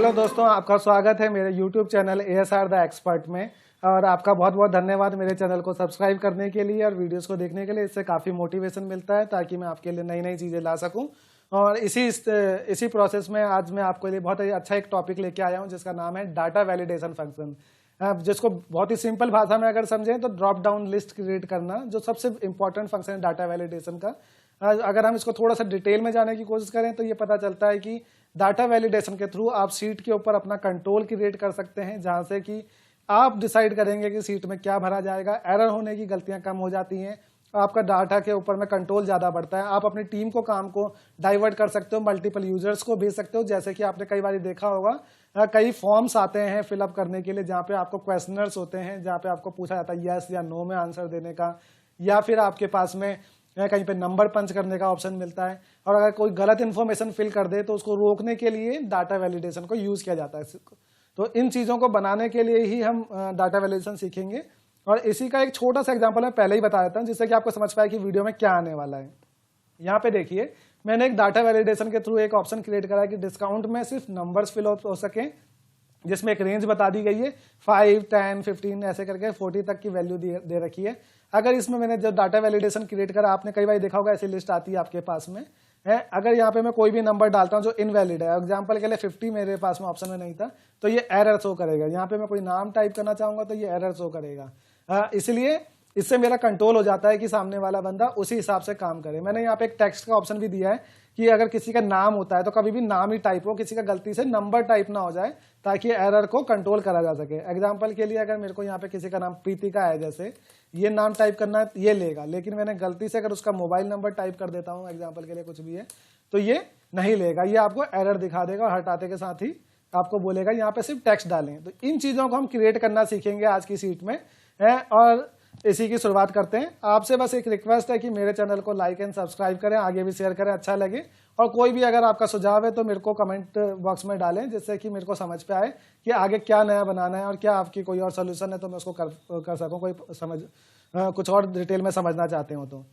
Hello दोस्तों, आपका स्वागत है मेरे YouTube channel ASR the expert में। और आपका बहुत बहुत धन्यवाद मेरे चैनल को सब्सक्राइब करने के लिए और वीडियोस को देखने के लिए। इससे काफ़ी मोटिवेशन मिलता है ताकि मैं आपके लिए नई नई चीज़ें ला सकूं। और इसी प्रोसेस में आज मैं आपके लिए बहुत ही अच्छा एक टॉपिक लेके आया हूं जिसका नाम है डाटा वैलिडेशन फंक्शन। जिसको बहुत ही सिंपल भाषा में अगर समझें तो ड्रॉप डाउन लिस्ट क्रिएट करना, जो सबसे इंपॉर्टेंट फंक्शन है डाटा वैलिडेशन का। अगर हम इसको थोड़ा सा डिटेल में जाने की कोशिश करें तो ये पता चलता है कि डाटा वैलिडेशन के थ्रू आप सीट के ऊपर अपना कंट्रोल क्रिएट कर सकते हैं, जहां से कि आप डिसाइड करेंगे कि सीट में क्या भरा जाएगा। एरर होने की गलतियां कम हो जाती हैं, आपका डाटा के ऊपर में कंट्रोल ज्यादा बढ़ता है। आप अपनी टीम को काम को डाइवर्ट कर सकते हो, मल्टीपल यूजर्स को भेज सकते हो। जैसे कि आपने कई बार देखा होगा, कई फॉर्म्स आते हैं फिलअप करने के लिए, जहाँ पे आपको क्वेश्चनर्स होते हैं, जहाँ पे आपको पूछा जाता है यस या नो में आंसर देने का, या फिर आपके पास में कहीं पे नंबर पंच करने का ऑप्शन मिलता है। और अगर कोई गलत इन्फॉर्मेशन फिल कर दे तो उसको रोकने के लिए डाटा वैलिडेशन को यूज किया जाता है। तो इन चीजों को बनाने के लिए ही हम डाटा वैलिडेशन सीखेंगे। और इसी का एक छोटा सा एग्जांपल मैं पहले ही बता देता हूं, जिससे कि आपको समझ पाए कि वीडियो में क्या आने वाला है। यहाँ पे देखिए, मैंने एक डाटा वैलिडेशन के थ्रू एक ऑप्शन क्रिएट करा है कि डिस्काउंट में सिर्फ नंबर्स फिल हो सके, जिसमें एक रेंज बता दी गई है 5, 10, 15 ऐसे करके 40 तक की वैल्यू दे रखी है। अगर इसमें मैंने जो डाटा वैलिडेशन क्रिएट करा, आपने कई बार देखा होगा ऐसी लिस्ट आती है आपके पास में है। अगर यहाँ पे मैं कोई भी नंबर डालता हूँ जो इनवैलिड है, एग्जांपल के लिए 50 मेरे पास में ऑप्शन में नहीं था, तो ये एरर शो करेगा। यहाँ पे मैं कोई नाम टाइप करना चाहूंगा तो ये एरर शो करेगा। इसलिए इससे मेरा कंट्रोल हो जाता है कि सामने वाला बंदा उसी हिसाब से काम करे। मैंने यहाँ पे एक टेक्स्ट का ऑप्शन भी दिया है कि अगर किसी का नाम होता है तो कभी भी नाम ही टाइप हो, किसी का गलती से नंबर टाइप ना हो जाए, ताकि एरर को कंट्रोल करा जा सके। एग्जांपल के लिए अगर मेरे को यहाँ पे किसी का नाम प्रीतिका है, जैसे ये नाम टाइप करना है, ये लेगा, लेकिन मैंने गलती से अगर उसका मोबाइल नंबर टाइप कर देता हूँ, एग्जाम्पल के लिए कुछ भी है, तो ये नहीं लेगा, ये आपको एरर दिखा देगा। और हटाते के साथ ही आपको बोलेगा यहाँ पे सिर्फ टेक्स्ट डालें। तो इन चीजों को हम क्रिएट करना सीखेंगे आज की सीट में है। और इसी की शुरुआत करते हैं। आपसे बस एक रिक्वेस्ट है कि मेरे चैनल को लाइक एंड सब्सक्राइब करें, आगे भी शेयर करें अच्छा लगे। और कोई भी अगर आपका सुझाव है तो मेरे को कमेंट बॉक्स में डालें, जिससे कि मेरे को समझ पे आए कि आगे क्या नया बनाना है और क्या आपकी कोई और सोल्यूशन है तो मैं उसको कर सकूं, कोई कुछ और डिटेल में समझना चाहते हो तो।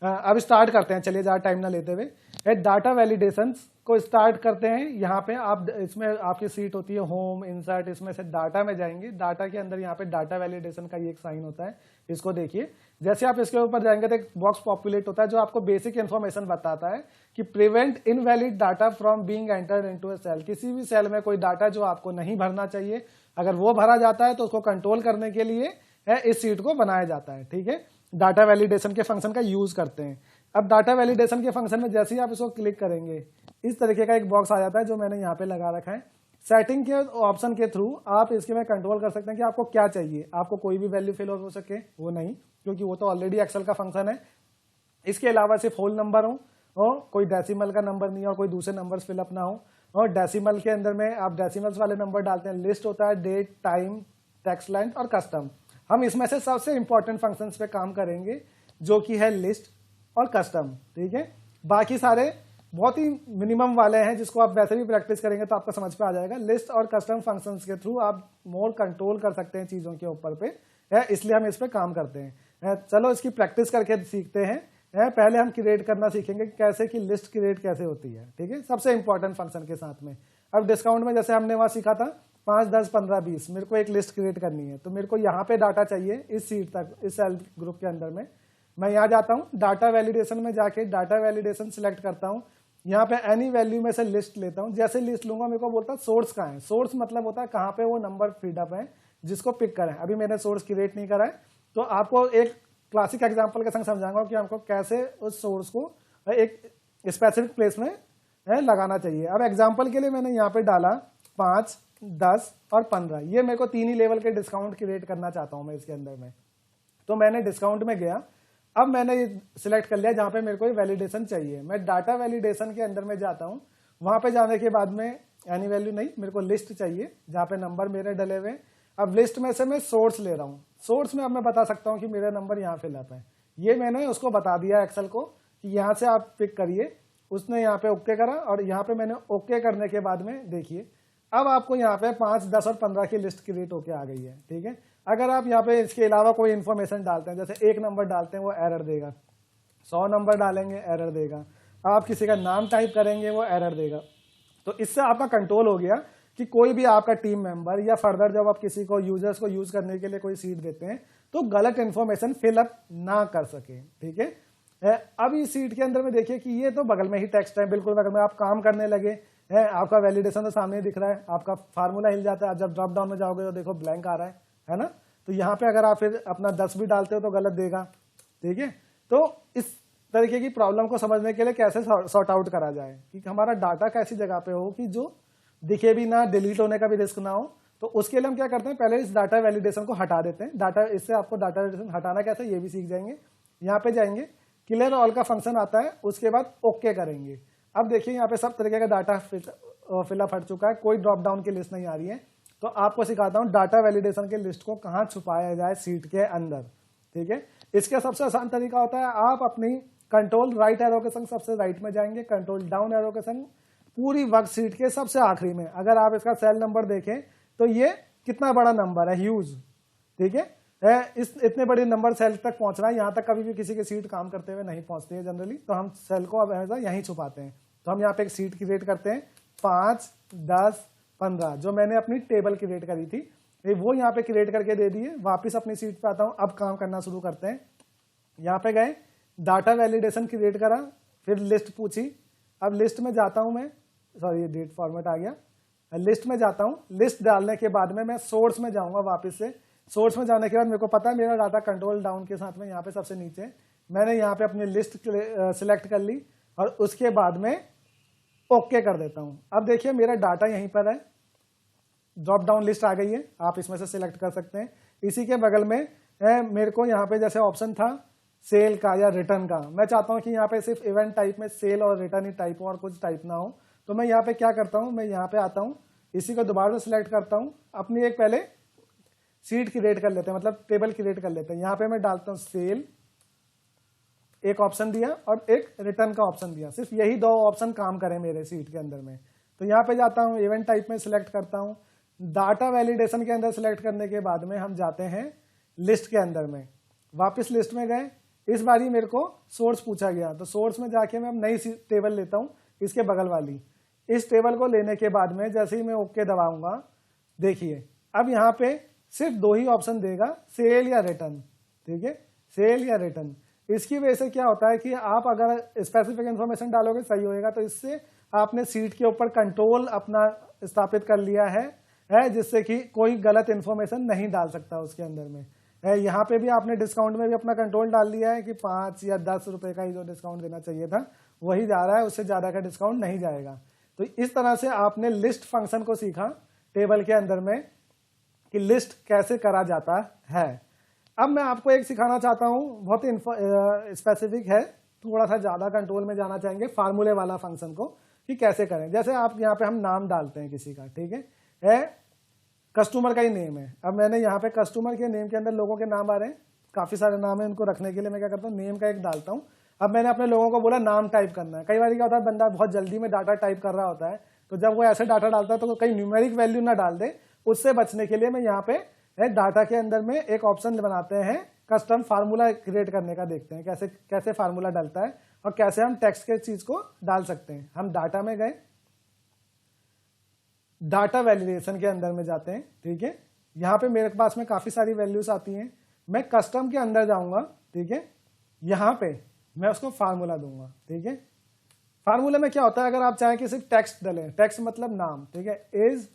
अब स्टार्ट करते हैं, चलिए ज़्यादा टाइम ना लेते हुए डाटा वैलिडेशन को स्टार्ट करते हैं। यहाँ पे आप इसमें आपकी सीट होती है होम, इंसर्ट, इसमें से डाटा में जाएंगे। डाटा के अंदर यहाँ पे डाटा वैलिडेशन का ये एक साइन होता है, इसको देखिए। जैसे आप इसके ऊपर जाएंगे तो एक बॉक्स पॉपुलेट होता है जो आपको बेसिक इन्फॉर्मेशन बताता है कि prevent invalid data from being entered into a cell. किसी भी सेल में कोई डाटा जो आपको नहीं भरना चाहिए, अगर वो भरा जाता है तो उसको कंट्रोल करने के लिए इस सीट को बनाया जाता है। ठीक है, डाटा वैलिडेशन के फंक्शन का यूज करते हैं। अब डाटा वैलिडेशन के फंक्शन में जैसे ही आप इसको क्लिक करेंगे, इस तरीके का एक बॉक्स आ जाता है जो मैंने यहाँ पे लगा रखा है। सेटिंग के ऑप्शन के थ्रू आप इसके में कंट्रोल कर सकते हैं कि आपको क्या चाहिए। आपको कोई भी वैल्यू फिल हो सके वो नहीं, क्योंकि वो तो ऑलरेडी एक्सेल का फंक्शन है। इसके अलावा सिर्फ होल नंबर हो और कोई डेसिमल का नंबर नहीं हो और कोई दूसरे नंबर्स फिलअप ना हो। और डेसिमल के अंदर में आप डेसिमल्स वाले नंबर डालते हैं। लिस्ट होता है, डेट, टाइम, टेक्स्ट लेंथ और कस्टम। हम इसमें से सबसे इंपॉर्टेंट फंक्शंस पे काम करेंगे, जो कि है लिस्ट और कस्टम। ठीक है, बाकी सारे बहुत ही मिनिमम वाले हैं, जिसको आप वैसे भी प्रैक्टिस करेंगे तो आपको समझ पे आ जाएगा। लिस्ट और कस्टम फंक्शंस के थ्रू आप मोर कंट्रोल कर सकते हैं चीजों के ऊपर पे है, इसलिए हम इस पे काम करते हैं। चलो इसकी प्रैक्टिस करके सीखते हैं। पहले हम क्रिएट करना सीखेंगे कैसे कि लिस्ट क्रिएट कैसे होती है। ठीक है, सबसे इंपॉर्टेंट फंक्शन के साथ में। अब डिस्काउंट में जैसे हमने वहां सीखा था 5, 10, 15, 20, मेरे को एक लिस्ट क्रिएट करनी है, तो मेरे को यहाँ पे डाटा चाहिए इस सीट तक, इस सेल ग्रुप के अंदर में। मैं यहाँ जाता हूँ, डाटा वैलिडेशन में जाके डाटा वैलिडेशन सिलेक्ट करता हूँ। यहाँ पे एनी वैल्यू में से लिस्ट लेता हूँ। जैसे लिस्ट लूंगा, मेरे को बोलता है सोर्स कहाँ है। सोर्स मतलब होता है कहाँ पे वो नंबर फीडअप है जिसको पिक करें। अभी मैंने सोर्स क्रिएट नहीं करा है, तो आपको एक क्लासिक एग्जाम्पल के संग समझाऊंगा कि हमको कैसे उस सोर्स को एक स्पेसिफिक प्लेस में लगाना चाहिए। अब एग्जाम्पल के लिए मैंने यहाँ पे डाला 5, 10 और 15। ये मेरे को 3 ही लेवल के डिस्काउंट क्रिएट करना चाहता हूं मैं इसके अंदर में। तो मैंने डिस्काउंट में गया। अब मैंने ये सिलेक्ट कर लिया जहां पे मेरे को वैलिडेशन चाहिए। मैं डाटा वैलिडेशन के अंदर में जाता हूं। वहां पे जाने के बाद में एनी वैल्यू नहीं, मेरे को लिस्ट चाहिए जहां पे नंबर मेरे डले हुए। अब लिस्ट में से मैं सोर्स ले रहा हूँ। सोर्स में अब मैं बता सकता हूँ कि मेरा नंबर यहाँ फिलअप है। ये मैंने उसको बता दिया एक्सेल को कि यहाँ से आप पिक करिए। उसने यहाँ पे ओके करा और यहाँ पे मैंने ओके करने के बाद में देखिए, अब आपको यहाँ पे 5, 10 और 15 की लिस्ट क्रिएट होके आ गई है। ठीक है, अगर आप यहाँ पे इसके अलावा कोई इन्फॉर्मेशन डालते हैं, जैसे एक नंबर डालते हैं वो एरर देगा, 100 नंबर डालेंगे एरर देगा, आप किसी का नाम टाइप करेंगे वो एरर देगा। तो इससे आपका कंट्रोल हो गया कि कोई भी आपका टीम मेंबर या फर्दर जब आप किसी को यूजर्स को यूज करने के लिए कोई सीट देते हैं तो गलत इंफॉर्मेशन फिलअप ना कर सके। ठीक है, अब इस सीट के अंदर में देखिए कि ये तो बगल में ही टेक्स्ट है, बिल्कुल बगल में। आप काम करने लगे है, आपका वैलिडेशन तो सामने दिख रहा है, आपका फार्मूला हिल जाता है। जब ड्रॉप डाउन में जाओगे तो देखो ब्लैंक आ रहा है ना। तो यहाँ पे अगर आप फिर अपना 10 भी डालते हो तो गलत देगा। ठीक है, तो इस तरीके की प्रॉब्लम को समझने के लिए कैसे सॉर्ट आउट करा जाए कि हमारा डाटा कैसी जगह पे हो कि जो दिखे भी ना, डिलीट होने का भी रिस्क ना हो। तो उसके लिए हम क्या करते हैं, पहले इस डाटा वैलिडेशन को हटा देते हैं। डाटा इससे आपको डाटा वैलिडेशन हटाना कैसे ये भी सीख जाएंगे। यहाँ पे जाएंगे, क्लियर ऑल का फंक्शन आता है, उसके बाद ओके करेंगे। अब देखिए यहाँ पे सब तरीके का डाटा फिलअप हट चुका है, कोई ड्रॉप डाउन की लिस्ट नहीं आ रही है। तो आपको सिखाता हूँ डाटा वैलिडेशन की लिस्ट को कहाँ छुपाया जाए सीट के अंदर। ठीक है, इसका सबसे आसान तरीका होता है, आप अपनी कंट्रोल राइट एरो के संग सबसे राइट में जाएंगे, कंट्रोल डाउन एरो के संग पूरी वर्कशीट के सबसे आखिरी में। अगर आप इसका सेल नंबर देखें तो ये कितना बड़ा नंबर है, ह्यूज। ठीक है, इस इतने बड़े नंबर सेल तक पहुंचना है, यहाँ तक कभी भी किसी की सीट काम करते हुए नहीं पहुंचती है जनरली। तो हम सेल को अब हमेशा यहीं छुपाते हैं। तो हम यहाँ पे एक सीट क्रिएट करते हैं 5, 10, 15, जो मैंने अपनी टेबल क्रिएट करी थी वो यहाँ पे क्रिएट करके दे दी है। वापिस अपनी सीट पे आता हूँ, अब काम करना शुरू करते हैं। यहाँ पे गए, डाटा वैलिडेशन क्रिएट करा, फिर लिस्ट पूछी। अब लिस्ट में जाता हूँ मैं, सॉरी ये डेट फॉर्मेट आ गया, लिस्ट में जाता हूँ। लिस्ट डालने के बाद में मैं सोर्स में जाऊंगा वापस से। सोर्स में जाने के बाद मेरे को पता है मेरा डाटा कंट्रोल डाउन के साथ में यहाँ पे सबसे नीचे, मैंने यहाँ पे अपनी लिस्ट सिलेक्ट कर ली और उसके बाद में ओके कर देता हूँ। अब देखिए मेरा डाटा यहीं पर है, ड्रॉप डाउन लिस्ट आ गई है, आप इसमें से सिलेक्ट कर सकते हैं। इसी के बगल में मेरे को यहाँ पे जैसे ऑप्शन था सेल का या रिटर्न का, मैं चाहता हूँ कि यहाँ पे सिर्फ इवेंट टाइप में सेल और रिटर्न ही टाइप हो और कुछ टाइप ना हो। तो मैं यहाँ पे क्या करता हूँ, मैं यहाँ पे आता हूँ, इसी को दोबारा से सिलेक्ट करता हूँ, अपनी एक पहले सीट क्रिएट कर लेते हैं, मतलब टेबल क्रिएट कर लेते हैं। यहाँ पे मैं डालता हूँ सेल, एक ऑप्शन दिया और एक रिटर्न का ऑप्शन दिया, सिर्फ यही 2 ऑप्शन काम करें मेरे सीट के अंदर में। तो यहाँ पे जाता हूँ, इवेंट टाइप में सिलेक्ट करता हूँ, डाटा वैलिडेशन के अंदर सिलेक्ट करने के बाद में हम जाते हैं लिस्ट के अंदर में। वापस लिस्ट में गए, इस बारी मेरे को सोर्स पूछा गया, तो सोर्स में जाके मैं अब नई टेबल लेता हूँ, इसके बगल वाली। इस टेबल को लेने के बाद में जैसे ही मैं ओके दबाऊंगा, देखिए अब यहाँ पे सिर्फ 2 ही ऑप्शन देगा, सेल या रिटर्न। ठीक है, सेल या रिटर्न। इसकी वजह से क्या होता है कि आप अगर स्पेसिफिक इंफॉर्मेशन डालोगे सही होएगा, तो इससे आपने सीट के ऊपर कंट्रोल अपना स्थापित कर लिया है जिससे कि कोई गलत इंफॉर्मेशन नहीं डाल सकता उसके अंदर में। यहाँ पे भी आपने डिस्काउंट में भी अपना कंट्रोल डाल लिया है कि 5 या 10 रुपए का ही जो डिस्काउंट देना चाहिए था वही जा रहा है, उससे ज्यादा का डिस्काउंट नहीं जाएगा। तो इस तरह से आपने लिस्ट फंक्शन को सीखा टेबल के अंदर में कि लिस्ट कैसे करा जाता है। अब मैं आपको एक सिखाना चाहता हूं, बहुत ही स्पेसिफिक है, थोड़ा सा ज्यादा कंट्रोल में जाना चाहेंगे फार्मूले वाला फंक्शन को कि कैसे करें। जैसे आप यहाँ पे हम नाम डालते हैं किसी का, ठीक है, कस्टमर का ही नेम है। अब मैंने यहाँ पे कस्टमर के नेम के अंदर लोगों के नाम आ रहे हैं, काफी सारे नाम है, उनको रखने के लिए मैं क्या करता हूँ, नेम का एक डालता हूँ। अब मैंने अपने लोगों को बोला नाम टाइप करना है। कई बार क्या होता है, बंदा बहुत जल्दी में डाटा टाइप कर रहा होता है, तो जब वो ऐसे डाटा डालता है तो कहीं न्यूमेरिक वैल्यू ना डाल दे, उससे बचने के लिए मैं यहाँ पे डाटा के अंदर में एक ऑप्शन बनाते हैं कस्टम फार्मूला क्रिएट करने का। देखते हैं कैसे कैसे फार्मूला डलता है और कैसे हम टेक्स्ट के चीज को डाल सकते हैं। हम डाटा में गए, डाटा वैलिडेशन के अंदर में जाते हैं। ठीक है, यहाँ पे मेरे पास में काफी सारी वैल्यूज आती हैं। मैं कस्टम के अंदर जाऊंगा, ठीक है, यहाँ पे मैं उसको फार्मूला दूंगा। ठीक है, फार्मूला में क्या होता है, अगर आप चाहें कि सिर्फ टेक्स्ट डालें, टेक्स्ट मतलब नाम, ठीक है, इज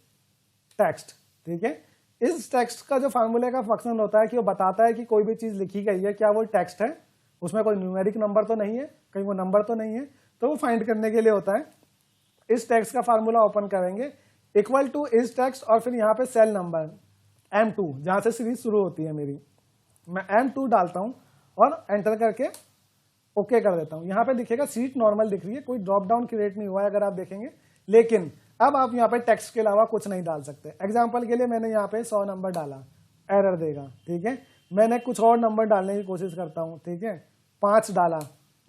टेक्स्ट। ठीक है, इस टेक्स्ट का जो फार्मूले का फंक्शन होता है कि वो बताता है कि कोई भी चीज लिखी गई है क्या वो टेक्स्ट है, उसमें कोई न्यूमेरिक नंबर तो नहीं है, कहीं वो नंबर तो नहीं है, तो वो फाइंड करने के लिए होता है। इस टेक्स्ट का फार्मूला ओपन करेंगे, इक्वल टू इज टेक्स्ट, और फिर यहाँ पे सेल नंबर M2 जहां से सीरीज शुरू होती है मेरी, मैं M2 डालता हूं और एंटर करके ओके कर देता हूं। यहाँ पे दिखेगा सीट नॉर्मल दिख रही है, कोई ड्रॉप डाउन क्रिएट नहीं हुआ है अगर आप देखेंगे। लेकिन अब आप यहाँ पे टेक्स्ट के अलावा कुछ नहीं डाल सकते। एग्जाम्पल के लिए मैंने यहाँ पे 100 नंबर डाला, एरर देगा। ठीक है, मैंने कुछ और नंबर डालने की कोशिश करता हूँ, ठीक है, 5 डाला,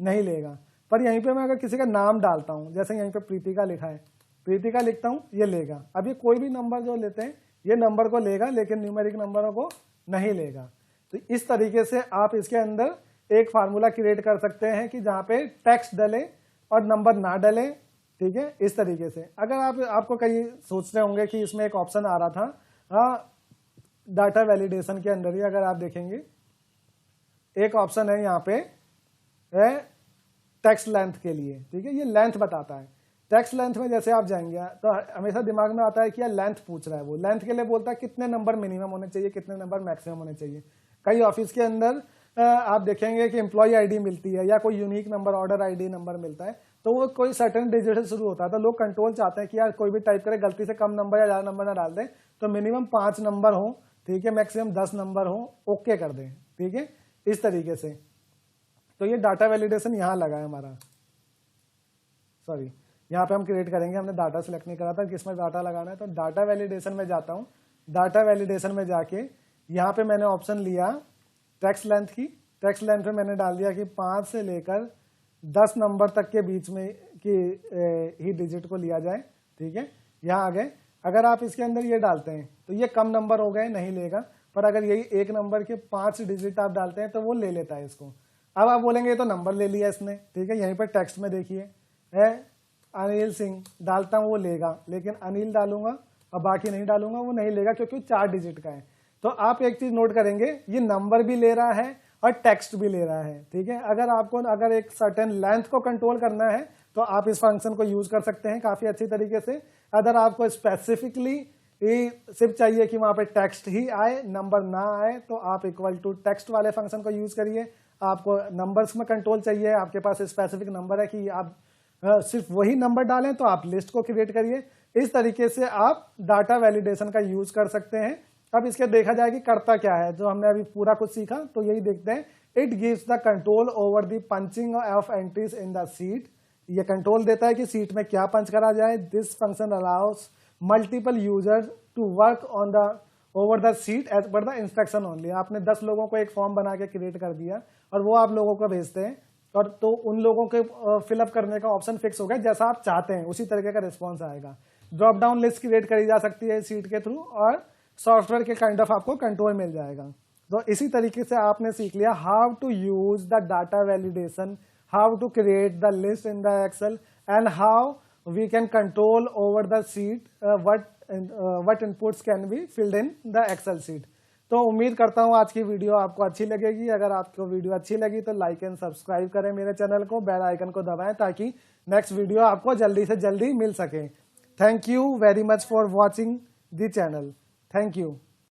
नहीं लेगा। पर यहीं पे मैं अगर किसी का नाम डालता हूँ, जैसे यहीं पे प्रीतिका लिखा है, प्रीतिका लिखता हूँ, ये लेगा। अब ये कोई भी नंबर जो लेते हैं ये नंबर को लेगा, लेकिन न्यूमेरिक नंबरों को नहीं लेगा। तो इस तरीके से आप इसके अंदर एक फार्मूला क्रिएट कर सकते हैं कि जहाँ पे टेक्स्ट डले और नंबर ना डले, ठीक है, इस तरीके से। अगर आपको कहीं सोच रहे होंगे कि इसमें एक ऑप्शन आ रहा था डाटा वैलिडेशन के अंदर ही, अगर आप देखेंगे एक ऑप्शन है यहाँ पे टेक्स्ट लेंथ के लिए, ठीक है, ये लेंथ बताता है। टेक्स्ट लेंथ में जैसे आप जाएंगे तो हमेशा दिमाग में आता है कि यार लेंथ पूछ रहा है, वो लेंथ के लिए बोलता है कितने नंबर मिनिमम होने चाहिए, कितने नंबर मैक्सिमम होने चाहिए। कई ऑफिस के अंदर आप देखेंगे कि एम्प्लॉय आईडी मिलती है या कोई unique number, order ID number मिलता है, तो वो कोई सर्टेन डिजिट से शुरू होता है। तो लोग कंट्रोल चाहते हैं कि यार कोई भी टाइप करे, गलती से कम नंबर या ज्यादा नंबर ना डाल दें, तो मिनिमम 5 नंबर हो, ठीक है, मैक्सिमम 10 नंबर हो, ओके कर दें, ठीक है, इस तरीके से। तो ये डाटा वैलिडेशन यहाँ लगा है हमारा, सॉरी, यहाँ पे हम क्रिएट करेंगे, हमने डाटा सिलेक्ट नहीं करा था, किसमें डाटा लगाना है। तो डाटा वैलिडेशन में जाता हूँ, डाटा वैलिडेशन में जाके यहाँ पे मैंने ऑप्शन लिया टेक्स्ट लेंथ की। टेक्स्ट लेंथ में मैंने डाल दिया कि 5 से लेकर 10 नंबर तक के बीच में की ही डिजिट को लिया जाए, ठीक है। यहाँ आ गए, अगर आप इसके अंदर ये डालते हैं तो ये कम नंबर हो गए, नहीं लेगा, पर अगर यही एक नंबर के 5 डिजिट आप डालते हैं तो वो ले लेता है इसको। अब आप बोलेंगे ये तो नंबर ले लिया इसने, ठीक है, यहीं पर टेक्स्ट में देखिए अनिल सिंह डालता हूँ वो लेगा, लेकिन अनिल डालूंगा और बाकी नहीं डालूंगा, वो नहीं लेगा क्योंकि 4 डिजिट का है। तो आप एक चीज नोट करेंगे, ये नंबर भी ले रहा है और टेक्स्ट भी ले रहा है, ठीक है। अगर एक सर्टेन लेंथ को कंट्रोल करना है तो आप इस फंक्शन को यूज कर सकते हैं काफी अच्छी तरीके से। अगर आपको स्पेसिफिकली सिर्फ चाहिए कि वहां पे टेक्स्ट ही आए, नंबर ना आए, तो आप इक्वल टू टेक्स्ट वाले फंक्शन को यूज करिए। आपको नंबर्स में कंट्रोल चाहिए, आपके पास स्पेसिफिक नंबर है कि आप सिर्फ वही नंबर डालें, तो आप लिस्ट को क्रिएट करिए। इस तरीके से आप डाटा वैलिडेशन का यूज कर सकते हैं। अब इसके देखा जाए कि करता क्या है, जो हमने अभी पूरा कुछ सीखा, तो यही देखते हैं। It gives the control over the punching of entries in the sheet. ये कंट्रोल देता है कि सीट में क्या पंच करा जाए। This function allows multiple users to work on the over the sheet as per the instruction only. आपने 10 लोगों को एक फॉर्म बना के क्रिएट कर दिया और वो आप लोगों को भेजते हैं, और तो उन लोगों के फिलअप करने का ऑप्शन फिक्स हो गया, जैसा आप चाहते हैं उसी तरीके का रिस्पॉन्स आएगा। ड्रॉप डाउन लिस्ट क्रिएट करी जा सकती है सीट के थ्रू, और सॉफ्टवेयर के काइंड ऑफ आपको कंट्रोल मिल जाएगा। तो इसी तरीके से आपने सीख लिया how to use the data validation, how to create the list in the Excel, and how we can control over the sheet what inputs can be filled in the Excel sheet. तो उम्मीद करता हूँ आज की video आपको अच्छी लगेगी। अगर आपको वीडियो अच्छी लगी तो लाइक एंड सब्सक्राइब करें मेरे चैनल को, बेल आइकन को दबाएं ताकि नेक्स्ट वीडियो आपको जल्दी से जल्दी मिल सके। Thank you very much for watching the channel. Thank you.